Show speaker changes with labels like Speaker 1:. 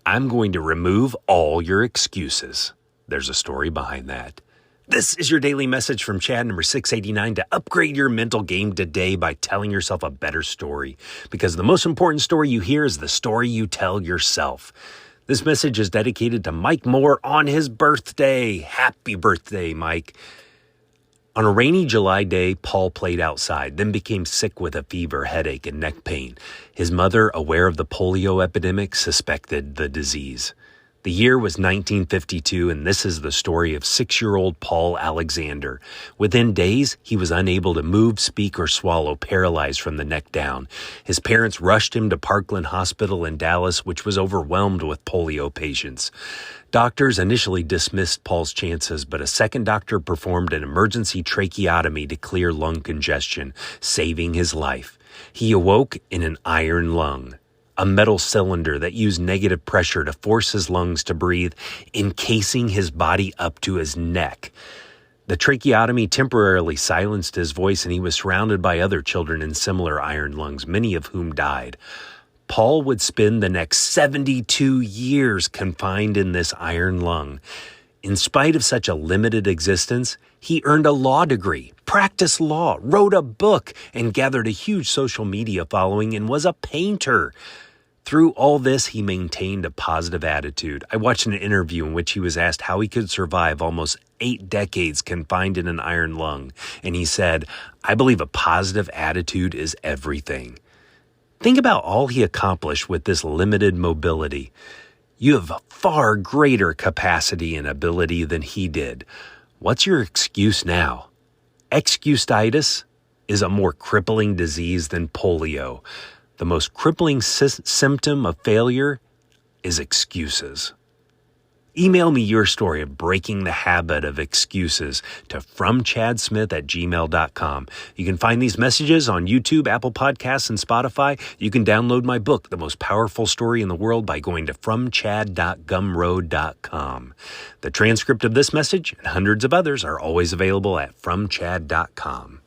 Speaker 1: I'm going to remove all your excuses. There's a story behind that. This is your daily message from Chad number 689 to upgrade your mental game today by telling yourself a better story. Because the most important story you hear is the story you tell yourself. This message is dedicated to Mike Moore on his birthday. Happy birthday, Mike. On a rainy July day, Paul played outside, then became sick with a fever, headache, and neck pain. His mother, aware of the polio epidemic, suspected the disease. The year was 1952, and this is the story of 6-year-old Paul Alexander. Within days, he was unable to move, speak, or swallow, paralyzed from the neck down. His parents rushed him to Parkland Hospital in Dallas, which was overwhelmed with polio patients. Doctors initially dismissed Paul's chances, but a second doctor performed an emergency tracheotomy to clear lung congestion, saving his life. He awoke in an iron lung, a metal cylinder that used negative pressure to force his lungs to breathe, encasing his body up to his neck. The tracheotomy temporarily silenced his voice, and he was surrounded by other children in similar iron lungs, many of whom died. Paul would spend the next 72 years confined in this iron lung. In spite of such a limited existence, he earned a law degree, practiced law, wrote a book, and gathered a huge social media following and was a painter. Through all this, he maintained a positive attitude. I watched an interview in which he was asked how he could survive almost 8 decades confined in an iron lung, and he said, "I believe a positive attitude is everything." Think about all he accomplished with this limited mobility. You have a far greater capacity and ability than he did. What's your excuse now? Excustitis is a more crippling disease than polio. The most crippling symptom of failure is excuses. Email me your story of breaking the habit of excuses to fromchadsmith@gmail.com. You can find these messages on YouTube, Apple Podcasts, and Spotify. You can download my book, The Most Powerful Story in the World, by going to fromchad.gumroad.com. The transcript of this message and hundreds of others are always available at fromchad.com.